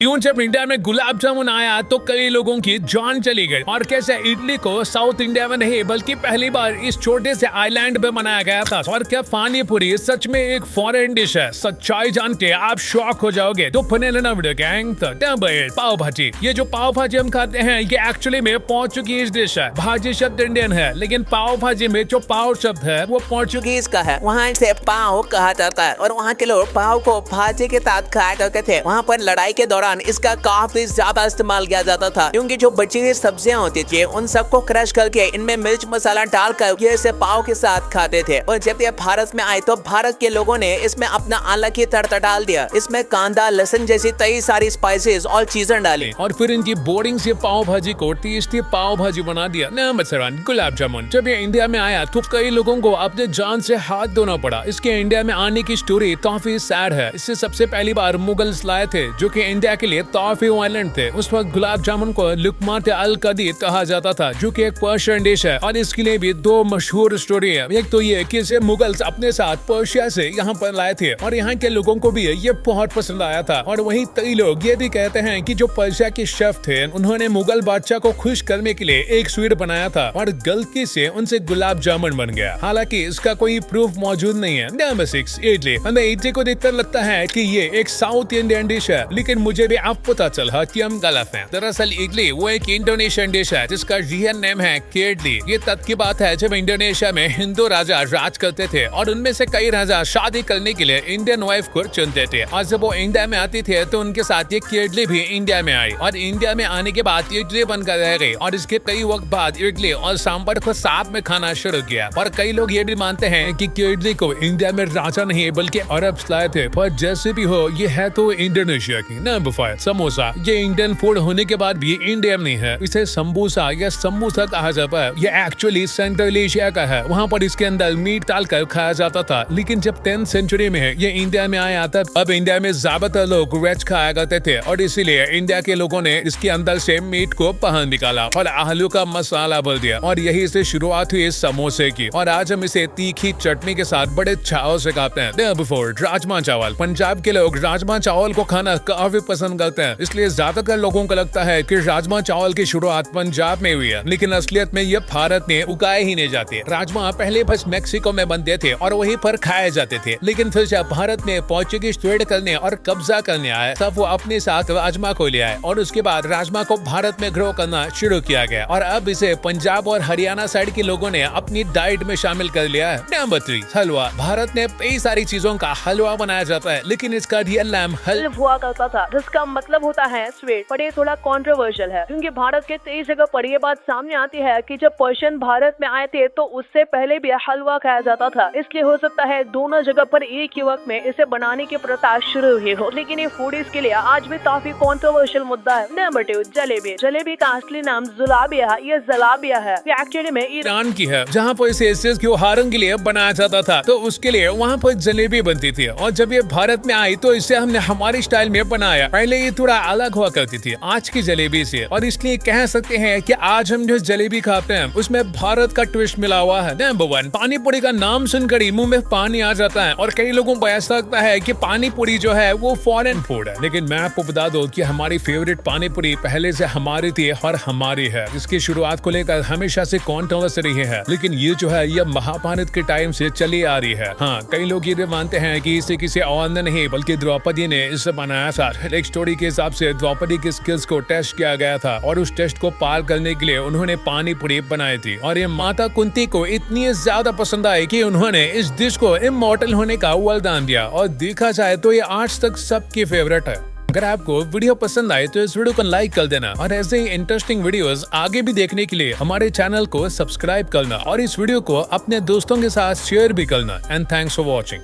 यूं जब इंडिया में गुलाब जामुन आया तो कई लोगों की जान चली गई। और कैसे इडली को साउथ इंडिया में नहीं बल्कि पहली बार इस छोटे से आइलैंड में बनाया गया था। और क्या पानी पूरी सच में एक फॉरेन डिश है? सच्चाई जान के आप शॉक हो जाओगे। तो बने रहना वीडियो गैंग। पाव भाजी, ये जो पाव भाजी हम खाते हैं ये एक्चुअली में पोर्चुगीज डिश है। भाजी शब्द इंडियन है लेकिन पाव भाजी में जो पाव शब्द है वो पोर्चुगीज का है। वहाँ इसे पाव कहा जाता है और वहाँ के लोग पाव को भाजी के साथ खाया करते थे। वहाँ पर लड़ाई के दौरान इसका काफी ज्यादा इस्तेमाल किया जाता था क्योंकि जो बची हुई सब्जियां होती थी उन सबको क्रश करके इनमें मिर्च मसाला डालकर ये इसे पाव के साथ खाते थे। और जब ये भारत में आए तो भारत के लोगों ने इसमें अपना अलग ही तड़का डाल दिया। इसमें कांदा, लहसुन जैसी कई सारी स्पाइसेस और चीजें डाली और फिर इनकी बोर्डिंग से पाव भाजी को टेस्टी पाव भाजी बना दिया। गुलाब जामुन जब ये इंडिया में आया तो कई लोगों को अपने जान से हाथ धोना पड़ा। इसके इंडिया में आने की स्टोरी काफी सैड है। इससे सबसे पहली बार मुगल्स लाए थे जो कि इंडिया के लिए काफी वायलेंट थे। उस वक्त गुलाब जामुन को लुकमात अल कदी कहा जाता था जो कि एक पर्शियन डिश है। और इसके लिए भी दो मशहूर स्टोरी है। एक तो ये कि इसे मुगल्स अपने साथ पर्शिया से यहाँ पर लाए थे और यहाँ के लोगों को भी ये बहुत पसंद आया था। और वहीं कई लोग ये भी कहते हैं कि जो पर्शिया के शेफ थे उन्होंने मुगल बादशाह को खुश करने के लिए एक स्वीट बनाया था और गलती से उनसे गुलाब जामुन बन गया। हालांकि इसका कोई प्रूफ मौजूद नहीं है। नंबर 6 इडली। हमें इडली को देखकर लगता है कि ये एक साउथ इंडियन डिश है लेकिन मुझे भी अब पता चला कि हम गलत हैं। दरअसल इडली वो एक इंडोनेशियन डिश है जिसका रियल नेम है केडली। ये तब की बात है जब इंडोनेशिया में हिंदू राजा राज करते थे और उनमें से कई राजा शादी करने के लिए इंडियन वाइफ को चुनते थे। और जब वो इंडिया में आती थे तो उनके साथ ये केडली भी इंडिया में आई और इंडिया में आने के बाद इडली बनकर रह गई। और इसके कई वक्त बाद इडली और सांभर को साथ में खाना शुरू किया। और कई लोग ये भी मानते हैं कि केडली को इंडिया में राजा नहीं बल्कि अरब लाए थे। पर जैसे भी हो ये है तो इंडोनेशिया की। नंबर 5 समोसा। ये इंडियन फूड होने के बाद भी इंडियन नहीं है। इसे समोसा या समोसा कहा जाता है। ये एक्चुअली सेंट्रल एशिया का है। वहाँ पर इसके अंदर मीट डालकर खाया जाता था। लेकिन जब 10th सेंचुरी में ये इंडिया में आया तब अब इंडिया में ज्यादातर लोग वेज खाया करते थे और इसीलिए इंडिया के लोगों ने इसके अंदर से मीट को बाहर निकाला और आलू का मसाला भर दिया और यही से शुरुआत हुई समोसे की। और आज हम इसे तीखी चटनी के साथ बड़े चाव से खाते हैं। राजमा चावल। पंजाब के लोग राजमा चावल को खाना काफी पसंद करते हैं इसलिए ज्यादातर लोगों को लगता है कि राजमा चावल की शुरुआत पंजाब में हुई है लेकिन असलियत में ये भारत में उगाए ही नहीं जाते। राजमा पहले बस मेक्सिको में बनते थे और वहीं पर खाए जाते थे लेकिन फिर जब भारत में पोर्चुगीज ट्रेड करने और कब्जा करने आए तब वो अपने साथ राजमा को ले आए और उसके बाद राजमा को भारत में ग्रो करना शुरू किया गया और अब इसे पंजाब और हरियाणा साइड के लोगों ने अपनी डाइट में शामिल कर लिया है। नंबर 3 हलवा। भारत में कई सारी चीजों का हलवा बनाया जाता है लेकिन इसका रियल नाम हुआ करता था जिसका मतलब होता है स्वीट। पर ये थोड़ा कंट्रोवर्शियल है क्योंकि भारत के कई जगह पर ये बात सामने आती है कि जब पर्शियन भारत में आए थे तो उससे पहले भी हलवा खाया जाता था। इसलिए हो सकता है दोनों जगह पर एक ही वक्त में इसे बनाने की प्रथा शुरू हुई हो। लेकिन ये फूडीज के लिए आज भी काफी कंट्रोवर्शियल मुद्दा है। नंबर 2 जलेबी। जलेबी का असली नाम जुलाबिया है। ये जलाबिया है। ये एक्चुअली में ईरान की है जहाँ पर इसे त्योहारों के लिए बनाया जाता था तो उसके लिए वहाँ पर जलेबी बनती थी। और जब ये भारत में आई तो इसे हमने हमारी स्टाइल में बनाया। पहले ये थोड़ा अलग हुआ करती थी आज की जलेबी से और इसलिए कह सकते हैं कि आज हम जो जलेबी खाते हैं उसमें भारत का ट्विस्ट मिला हुआ है। नंबर 1 पानी पूरी का नाम सुनकर ही मुंह में पानी आ जाता है और कई लोगों को ऐसा लगता है कि पानी पूरी जो है वो फॉरेन फूड है लेकिन मैं आपको बता दूं कि हमारी फेवरेट पानी पूरी पहले से हमारी थी और हमारी है। इसकी शुरुआत को लेकर हमेशा से कंट्रोवर्सी रही है लेकिन ये जो है ये महाभारत के टाइम से चली आ रही है। हाँ कई लोग ये मानते हैं कि इसे किसी और ने नहीं बल्कि द्रौपदी ने इसे बनाया था। एक स्टोरी के हिसाब से द्रौपदी की स्किल्स को टेस्ट किया गया था और उस टेस्ट को पार करने के लिए उन्होंने पानी पूरी बनाई थी और ये माता कुंती को इतनी ज्यादा पसंद आई कि उन्होंने इस डिश को इमॉर्टल होने का वरदान दिया और देखा जाए तो ये आज तक सबकी फेवरेट है। अगर आपको वीडियो पसंद आए तो इस वीडियो को लाइक कर देना और ऐसे ही इंटरेस्टिंग वीडियोस आगे भी देखने के लिए हमारे चैनल को सब्सक्राइब करना और इस वीडियो को अपने दोस्तों के साथ शेयर भी करना। And thanks for watching.